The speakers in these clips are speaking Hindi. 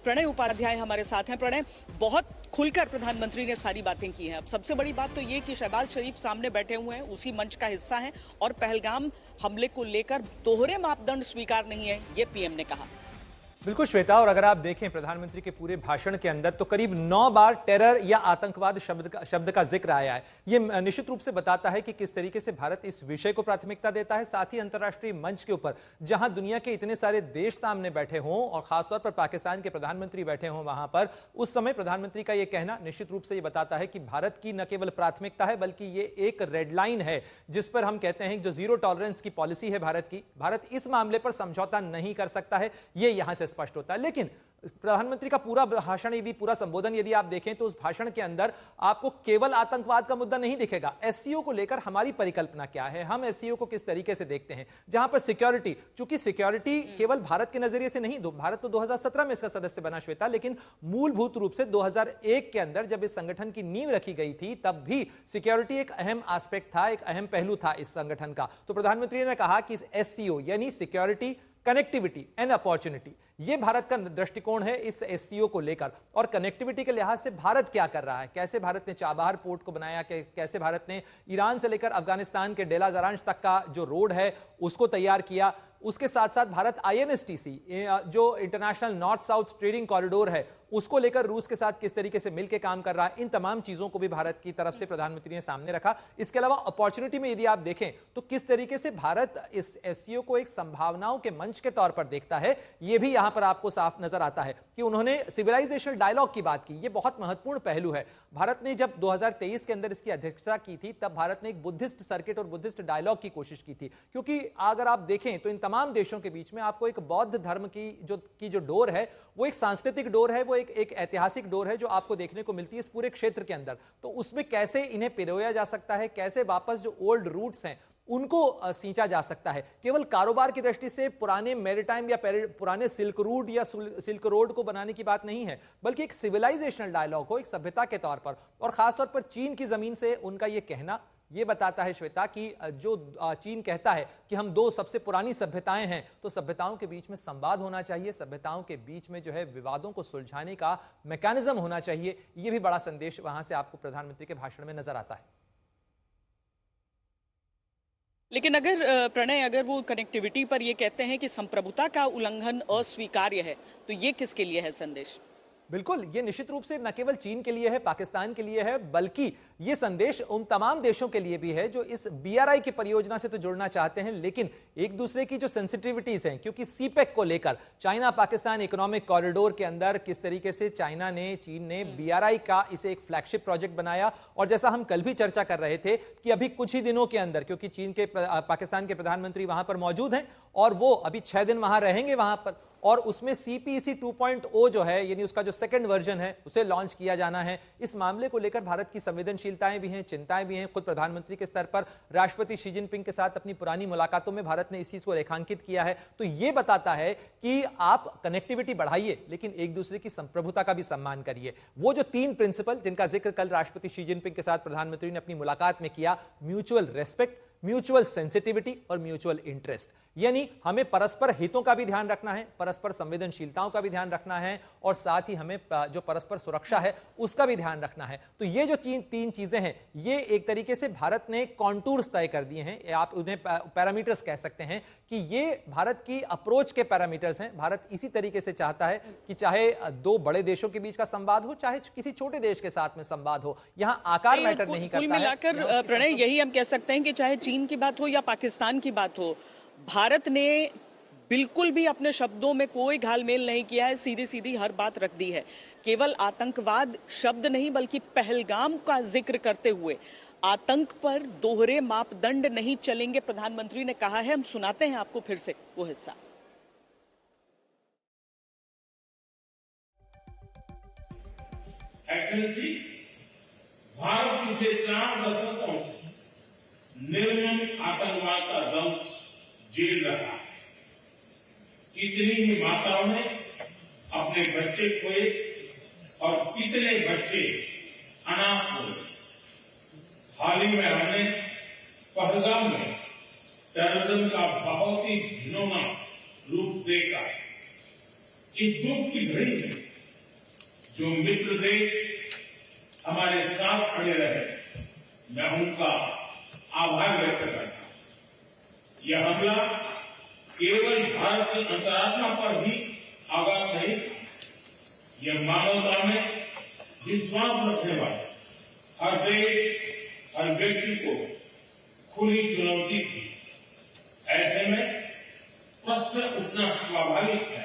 प्रणय उपाध्याय हमारे साथ हैं। प्रणय, बहुत खुलकर प्रधानमंत्री ने सारी बातें की हैं। अब सबसे बड़ी बात तो ये कि शहबाज शरीफ सामने बैठे हुए हैं, उसी मंच का हिस्सा हैं और पहलगाम हमले को लेकर दोहरे मापदंड स्वीकार नहीं है, ये पीएम ने कहा। बिल्कुल श्वेता, और अगर आप देखें प्रधानमंत्री के पूरे भाषण के अंदर तो करीब 9 बार टेरर या आतंकवाद शब्द का जिक्र आया है। यह निश्चित रूप से बताता है कि किस तरीके से भारत इस विषय को प्राथमिकता देता है। साथ ही अंतर्राष्ट्रीय मंच के ऊपर जहां दुनिया के इतने सारे देश सामने बैठे हों और खासतौर पर पाकिस्तान के प्रधानमंत्री बैठे हों, वहां पर उस समय प्रधानमंत्री का यह कहना निश्चित रूप से यह बताता है कि भारत की न केवल प्राथमिकता है बल्कि ये एक रेड लाइन है जिस पर हम कहते हैं जो जीरो टॉलरेंस की पॉलिसी है भारत की। भारत इस मामले पर समझौता नहीं कर सकता है, ये यहां से स्पष्ट होता है। लेकिन प्रधानमंत्री का पूरा भाषण यदि पूरा संबोधन यदि आप देखें तो उस भाषण के अंदर आपको केवल आतंकवाद का मुद्दा नहीं दिखेगा। एससीओ को लेकर हमारी परिकल्पना क्या है, हम एससीओ को किस तरीके से देखते हैं, जहां पर सिक्योरिटी, चूंकि सिक्योरिटी केवल भारत के नजरिए से नहीं, भारत तो 2017 में इसका सदस्य बना श्वेता, लेकिन मूलभूत रूप से 2001 के अंदर जब इस संगठन की नींव रखी गई थी तब भी सिक्योरिटी एक अहम एस्पेक्ट था, एक अहम पहलू था इस संगठन का। तो प्रधानमंत्री ने कहा कि एससीओ यानी सिक्योरिटी, कनेक्टिविटी एंड अपॉर्चुनिटी, यह भारत का दृष्टिकोण है इस एससीओ को लेकर। और कनेक्टिविटी के लिहाज से भारत क्या कर रहा है, कैसे भारत ने चाबहार पोर्ट को बनाया, कैसे भारत ने ईरान से लेकर अफगानिस्तान के डेला जरांश तक का जो रोड है उसको तैयार किया। उसके साथ साथ भारत आईएनएसटीसी जो international north south trading corridor है उसको लेकर रूस के साथ किस तरीके से मिलकर काम कर रहा है, इन तमाम चीजों को भी भारत की तरफ से प्रधानमंत्री ने सामने रखा। इसके अलावा अपॉर्चुनिटी में यदि आप देखें तो किस तरीके से भारत इस एससीओ को एक संभावनाओं के मंच के तौर पर देखता है, यह भी यहां पर आपको साफ नजर आता है कि उन्होंने सिविलाइजेशनल डायलॉग की बात की। यह बहुत महत्वपूर्ण पहलू है। भारत ने जब 2023 के अंदर इसकी अध्यक्षता की थी तब भारत ने एक बुद्धिस्ट सर्किट और बुद्धिस्ट डायलॉग की कोशिश की थी, क्योंकि अगर आप देखें तो इन तमाम देशों के बीच में आपको एक बौद्ध धर्म की जो डोर है वो एक सांस्कृतिक डोर है, वो एक ऐतिहासिक डोर है जो आपको देखने को मिलती है इस पूरे क्षेत्र के अंदर। तो उसमें कैसे इन्हें पिरोया जा सकता है, कैसे वापस जो ओल्ड रूट्स हैं उनको सींचा जा सकता है। केवल कारोबार की दृष्टि से पुराने मैरीटाइम या पुराने सिल्क रूट या सिल्क रोड को बनाने की बात नहीं है, बल्कि एक सिविलाइजेशनल डायलॉग हो, एक सभ्यता के तौर पर। और खासतौर पर चीन की जमीन से उनका यह कहना यह बताता है श्वेता कि जो चीन कहता है कि हम दो सबसे पुरानी सभ्यताएं हैं, तो सभ्यताओं के बीच में संवाद होना चाहिए, सभ्यताओं के बीच में जो है विवादों को सुलझाने का मैकेनिज्म होना चाहिए। यह भी बड़ा संदेश वहां से आपको प्रधानमंत्री के भाषण में नजर आता है। लेकिन अगर प्रणय, अगर वो कनेक्टिविटी पर ये कहते हैं कि संप्रभुता का उल्लंघन अस्वीकार्य है, तो ये किसके लिए है संदेश? बिल्कुल, ये निश्चित रूप से न केवल चीन के लिए है, पाकिस्तान के लिए है, बल्कि ये संदेश उन तमाम देशों के लिए भी है जो इस बीआरआई की परियोजना से तो जुड़ना चाहते हैं, लेकिन एक दूसरे की जो सेंसिटिविटीज हैं, क्योंकि सीपेक को लेकर चाइना पाकिस्तान इकोनॉमिक कॉरिडोर के अंदर किस तरीके से चीन ने बीआरआई का इसे एक फ्लैगशिप प्रोजेक्ट बनाया। और जैसा हम कल भी चर्चा कर रहे थे कि अभी कुछ ही दिनों के अंदर, क्योंकि पाकिस्तान के प्रधानमंत्री वहां पर मौजूद हैं और वो अभी 6 दिन वहां रहेंगे वहां पर, और उसमें सीपीईसी 2.0 जो है यानी उसका जो सेकंड वर्जन है उसे लॉन्च किया जाना है। इस मामले को लेकर भारत की संवेदनशीलताएं भी हैं, चिंताएं भी हैं। खुद प्रधानमंत्री के स्तर पर राष्ट्रपति शी जिनपिंग के साथ अपनी पुरानी मुलाकातों में भारत ने इस चीज को रेखांकित किया है। तो यह बताता है कि आप कनेक्टिविटी बढ़ाइए लेकिन एक दूसरे की संप्रभुता का भी सम्मान करिए। वो जो 3 प्रिंसिपल जिनका जिक्र कल राष्ट्रपति शी जिनपिंग के साथ प्रधानमंत्री ने अपनी मुलाकात में किया, म्यूचुअल रेस्पेक्ट, म्यूचुअल सेंसिटिविटी और म्यूचुअल इंटरेस्ट, यानी हमें परस्पर हितों का भी ध्यान रखना है, परस्पर संवेदनशीलताओं का भी ध्यान रखना है और साथ ही हमें जो परस्पर सुरक्षा है उसका भी ध्यान रखना है। तो ये जो तीन चीजें हैं, ये एक तरीके से भारत ने कॉन्टूर्स तय कर दिए हैं, आप उन्हें पैरामीटर्स कह सकते हैं कि ये भारत की अप्रोच के पैरामीटर्स हैं। भारत इसी तरीके से चाहता है कि चाहे 2 बड़े देशों के बीच का संवाद हो, चाहे किसी छोटे देश के साथ में संवाद हो, यहां आकार मैटर नहीं करता है। कुल मिलाकर प्रणय यही हम कह सकते हैं कि चाहे चीन की बात हो या पाकिस्तान की बात हो, भारत ने बिल्कुल भी अपने शब्दों में कोई घालमेल नहीं किया है, सीधी सीधी हर बात रख दी है। केवल आतंकवाद शब्द नहीं बल्कि पहलगाम का जिक्र करते हुए आतंक पर दोहरे मापदंड नहीं चलेंगे, प्रधानमंत्री ने कहा है। हम सुनाते हैं आपको फिर से वो हिस्सा। एक्सेलेंसी, भारत पिछले 4 दशकों से निर्मम आतंकवाद का दंश झेल रहा है। कितनी ही माताओं ने अपने बच्चे खोए और कितने बच्चे अनाथ हुए। हाल ही में हमने पहलगाम में टेररिज्म का बहुत ही घिनौना रूप देखा। इस दुख की घड़ी में जो मित्र देश हमारे साथ खड़े रहे, मैं उनका आभार व्यक्त करता हूं। यह हमला केवल भारत की अंतरात्मा पर ही आघात नहीं, यह मानवता में विश्वास रखने वाले हर देश, हर व्यक्ति को खुली चुनौती थी। ऐसे में प्रश्न उठना स्वाभाविक है,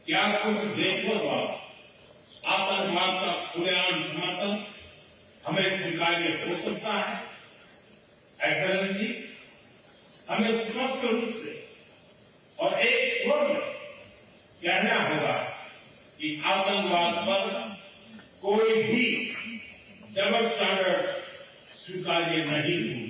क्या कुछ देशों द्वारा आतंकवाद का खुलेआम समर्थन हमें स्वीकार्य हो सकता है? एक्सेलेंसी, हमें स्पष्ट रूप से और एक स्वर में कहना होगा कि आतंकवाद पर कोई भी डबल स्टैंडर्ड स्वीकार्य नहीं हुई।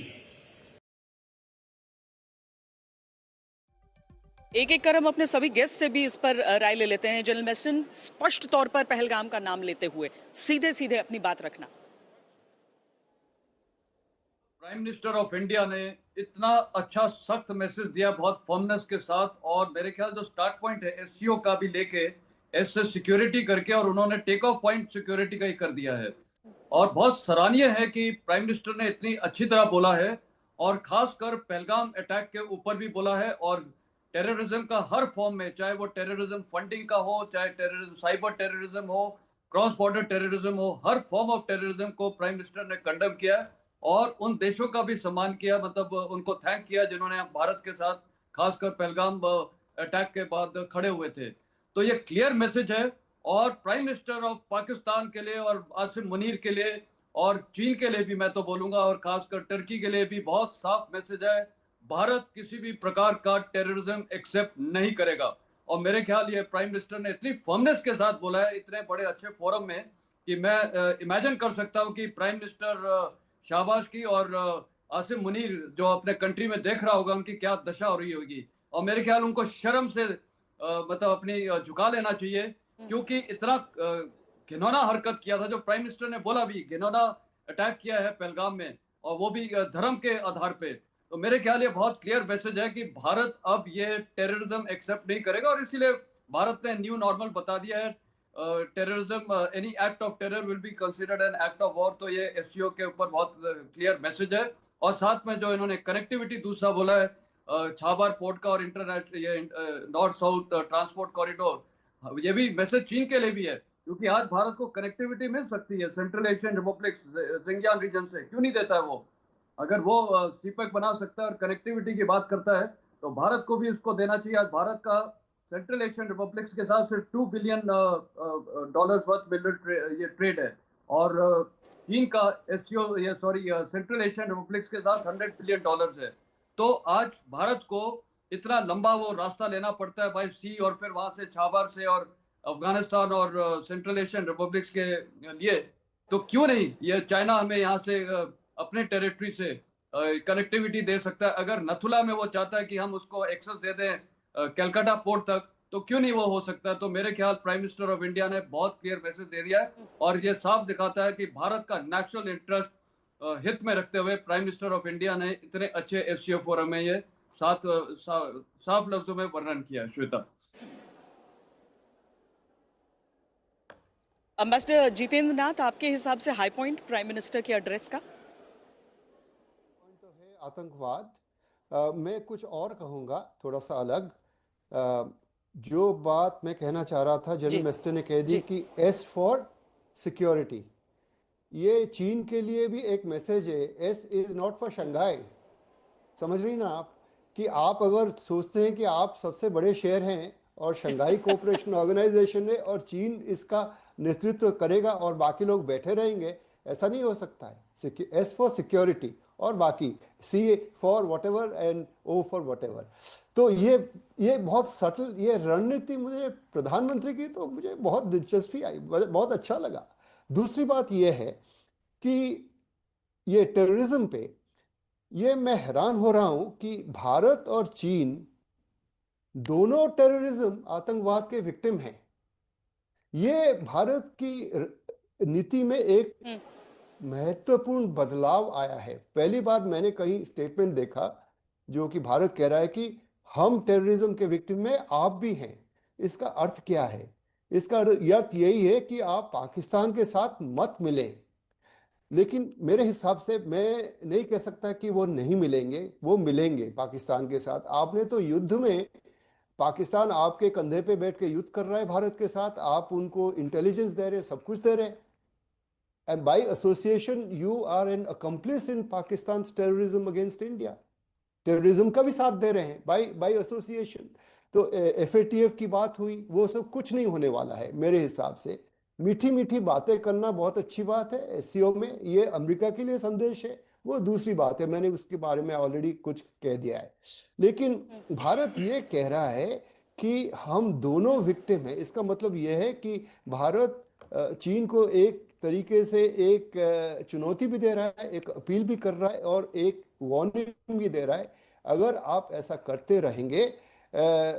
एक एक कर हम अपने सभी गेस्ट से भी इस पर राय ले लेते हैं। जनरल मेस्टन, स्पष्ट तौर पर पहलगाम का नाम लेते हुए सीधे सीधे अपनी बात रखना। प्राइम मिनिस्टर ऑफ इंडिया ने इतना अच्छा सख्त मैसेज दिया बहुत फर्मनेस के साथ, और मेरे ख्याल जो स्टार्ट पॉइंट है एससीओ का भी लेके एस से सिक्योरिटी करके, और उन्होंने टेक ऑफ पॉइंट सिक्योरिटी का ही कर दिया है। और बहुत सराहनीय है कि प्राइम मिनिस्टर ने इतनी अच्छी तरह बोला है, और खासकर पहलगाम अटैक के ऊपर भी बोला है, और टेररिज्म का हर फॉर्म में, चाहे वो टेररिज्म फंडिंग का हो, चाहे टेररिज्म साइबर टेररिज्म हो, क्रॉस बॉर्डर टेररिज्म हो, हर फॉर्म ऑफ टेररिज्म को प्राइम मिनिस्टर ने कंडेम किया, और उन देशों का भी सम्मान किया, मतलब उनको थैंक किया जिन्होंने भारत के साथ खासकर पहलगाम अटैक के बाद खड़े हुए थे। तो ये क्लियर मैसेज है, और प्राइम मिनिस्टर ऑफ पाकिस्तान के लिए और आसिम मुनीर के लिए और चीन के लिए भी मैं तो बोलूंगा, और खासकर टर्की के लिए भी बहुत साफ मैसेज है, भारत किसी भी प्रकार का टेररिज्म एक्सेप्ट नहीं करेगा। और मेरे ख्याल ये प्राइम मिनिस्टर ने इतनी फर्मनेस के साथ बोला है इतने बड़े अच्छे फोरम में कि मैं इमेजिन कर सकता हूं कि प्राइम मिनिस्टर शाहबाज की और आसिम मुनीर जो अपने कंट्री में देख रहा होगा उनकी क्या दशा हो रही होगी। और मेरे ख्याल उनको शर्म से मतलब अपनी झुका लेना चाहिए, क्योंकि इतना घिनौना हरकत किया था जो प्राइम मिनिस्टर ने बोला भी, घिनौना अटैक किया है पहलगाम में, और वो भी धर्म के आधार पे। तो मेरे ख्याल ये बहुत क्लियर मैसेज है कि भारत अब ये टेररिज्म एक्सेप्ट नहीं करेगा, और इसीलिए भारत ने न्यू नॉर्मल बता दिया है, terrorism any act of terror will be considered an act of war. तो ये एससीओ के ऊपर बहुत क्लियर मैसेज है। और साथ में जो इन्होंने कनेक्टिविटी दूसरा बोला है छाबार पोर्ट का और इंटरनेट ये नॉर्थ साउथ ट्रांसपोर्ट कॉरिडोर, ये भी मैसेज चीन के लिए भी है, क्योंकि आज भारत को कनेक्टिविटी मिल सकती है central Asian republic Xinjiang region से, क्यों नहीं देता है वो? अगर वो सीपेक बना सकता है और कनेक्टिविटी की बात करता है तो भारत को भी इसको देना चाहिए। आज भारत का सेंट्रल एशियन रिपब्लिक्स के साथ सिर्फ $2 बिलियन वर्थ ये ट्रेड है, और चीन का एससीओ सेंट्रल एशियन रिपब्लिक्स के साथ $100 बिलियन है। तो आज भारत को इतना लंबा वो रास्ता लेना पड़ता है बाय सी, और फिर वहां से छाबार से और अफगानिस्तान और सेंट्रल एशियन रिपब्लिक्स के लिए, तो क्यों नहीं ये चाइना हमें यहाँ से अपने टेरिटरी से कनेक्टिविटी दे सकता है। अगर नथुला में वो चाहता है कि हम उसको एक्सेस दे दें कलकत्ता पोर्ट तक, तो क्यों नहीं वो हो सकता है? तो मेरे ख्याल प्राइम मिनिस्टर ऑफ इंडिया ने बहुत क्लियर मैसेज दे दिया है, और ये साफ दिखाता है कि भारत का नेशनल इंटरेस्ट हित में रखते हुए प्राइम मिनिस्टर ऑफ इंडिया ने इतने अच्छे एससीओ फोरम में ये साफ लफ्जों में वर्णन किया। श्वेता। एम्बेसडर जितेंद्र नाथ, आपके हिसाब से हाई पॉइंट प्राइम मिनिस्टर के एड्रेस का? तो है आतंकवाद। मैं कुछ और कहूँगा थोड़ा सा अलग। जो बात मैं कहना चाह रहा था जनरल मेस्टर ने कह दी कि एस फॉर सिक्योरिटी, ये चीन के लिए भी एक मैसेज है। S is not for Shanghai. समझ रही ना आप, कि आप अगर सोचते हैं कि आप सबसे बड़े शहर हैं और शंघाई कोऑपरेशन ऑर्गेनाइजेशन है और चीन इसका नेतृत्व करेगा और बाकी लोग बैठे रहेंगे, ऐसा नहीं हो सकता है। एस फॉर सिक्योरिटी और बाकी C for whatever and O for whatever. तो ये बहुत सटल ये रणनीति मुझे प्रधानमंत्री की तो मुझे बहुत दिलचस्पी आई, बहुत अच्छा लगा। दूसरी बात यह है कि ये टेररिज्म पे ये मैं हैरान हो रहा हूं कि भारत और चीन दोनों टेररिज्म आतंकवाद के विक्टिम हैं। ये भारत की नीति में एक महत्वपूर्ण बदलाव आया है। पहली बार मैंने कहीं स्टेटमेंट देखा जो कि भारत कह रहा है कि हम टेररिज्म के विक्टिम में, आप भी हैं। इसका अर्थ क्या है? इसका अर्थ यही है कि आप पाकिस्तान के साथ मत मिलें। लेकिन मेरे हिसाब से मैं नहीं कह सकता कि वो नहीं मिलेंगे, वो मिलेंगे पाकिस्तान के साथ। आपने तो युद्ध में, पाकिस्तान आपके कंधे पे बैठ के युद्ध कर रहा है भारत के साथ, आप उनको इंटेलिजेंस दे रहे, सब कुछ दे रहे, and by association you are an accomplice in Pakistan terrorism against India. Terrorism का भी साथ दे रहे हैं बाय बाय एसोसिएशन। तो एफएटीएफ की बात हुई, वो सब कुछ नहीं होने वाला है मेरे हिसाब से। मीठी मीठी बातें करना बहुत अच्छी बात है एससीओ में, ये अमेरिका के लिए संदेश है, वो दूसरी बात है, मैंने उसके बारे में ऑलरेडी कुछ कह दिया है। लेकिन भारत ये कह रहा है कि हम दोनों विक्टिम हैं। इसका मतलब यह है कि भारत चीन को एक तरीके से एक चुनौती भी दे रहा है, एक अपील भी कर रहा है और एक वार्निंग भी दे रहा है। अगर आप ऐसा करते रहेंगे,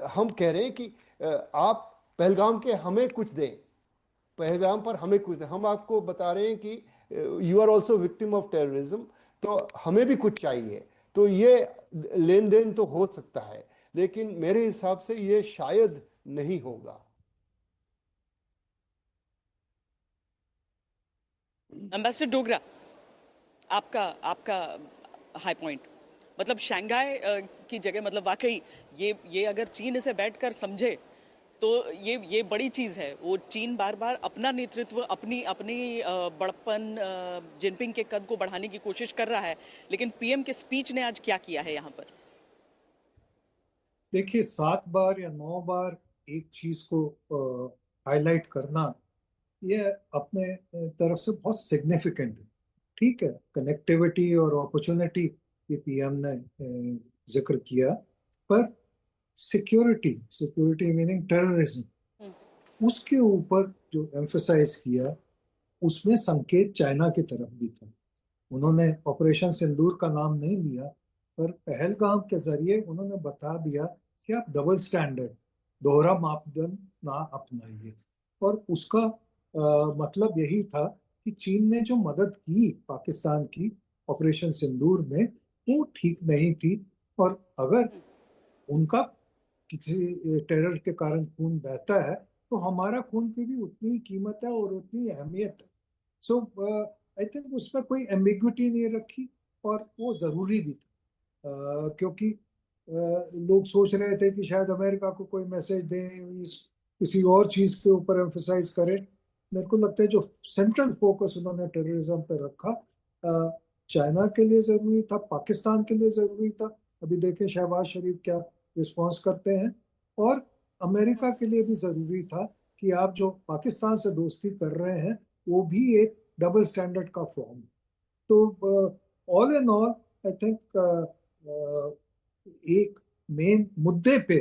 हम कह रहे हैं कि आप पहलगाम के हमें कुछ दें, पहलगाम पर हमें कुछ दें, हम आपको बता रहे हैं कि you are also victim of terrorism, तो हमें भी कुछ चाहिए। तो ये लेन देन तो हो सकता है, लेकिन मेरे हिसाब से ये शायद नहीं होगा। एम्बेसडर डोगरा, आपका आपका हाई पॉइंट, मतलब शंघाई की जगह, मतलब वाकई ये अगर चीन इसे बैठकर समझे तो ये बड़ी चीज़ है। वो चीन बार बार अपना नेतृत्व, अपनी अपनी बड़प्पन, जिनपिंग के कद को बढ़ाने की कोशिश कर रहा है, लेकिन पीएम के स्पीच ने आज क्या किया है यहाँ पर? देखिए, 7 बार या 9 बार एक चीज को हाईलाइट करना, ये अपने तरफ से बहुत सिग्निफिकेंट है। ठीक है, कनेक्टिविटी और अपॉर्चुनिटी ये पीएम ने जिक्र किया, पर सिक्योरिटी, सिक्योरिटी मीनिंग टेररिज्म, उसके ऊपर जो एम्फसाइज किया, उसमें संकेत चाइना की तरफ भी था। उन्होंने ऑपरेशन सिंदूर का नाम नहीं लिया, पर पहलगाम के जरिए उन्होंने बता दिया कि आप डबल स्टैंडर्ड, दोहरा मापदंड ना अपनाइए। और उसका मतलब यही था कि चीन ने जो मदद की पाकिस्तान की ऑपरेशन सिंदूर में, वो ठीक नहीं थी। और अगर उनका किसी टेरर के कारण खून बहता है, तो हमारा खून की भी उतनी ही कीमत है और उतनी अहमियत है। सो आई थिंक उस पर कोई एम्बिग्विटी नहीं रखी, और वो जरूरी भी था। क्योंकि लोग सोच रहे थे कि शायद अमेरिका को कोई मैसेज दें, किसी और चीज के ऊपर एम्फसाइज करें। मेरे को लगता है जो सेंट्रल फोकस उन्होंने टेररिज्म पे रखा, चाइना के लिए जरूरी था, पाकिस्तान के लिए जरूरी था। अभी देखें शहबाज शरीफ क्या रिस्पॉन्स करते हैं। और अमेरिका के लिए भी जरूरी था कि आप जो पाकिस्तान से दोस्ती कर रहे हैं, वो भी एक डबल स्टैंडर्ड का फॉर्म। तो all in all I think एक मेन मुद्दे पे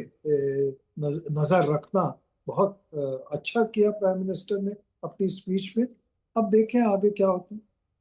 नजर रखना बहुत अच्छा किया प्राइम मिनिस्टर ने अपनी स्पीच में। अब देखें आगे क्या होता है।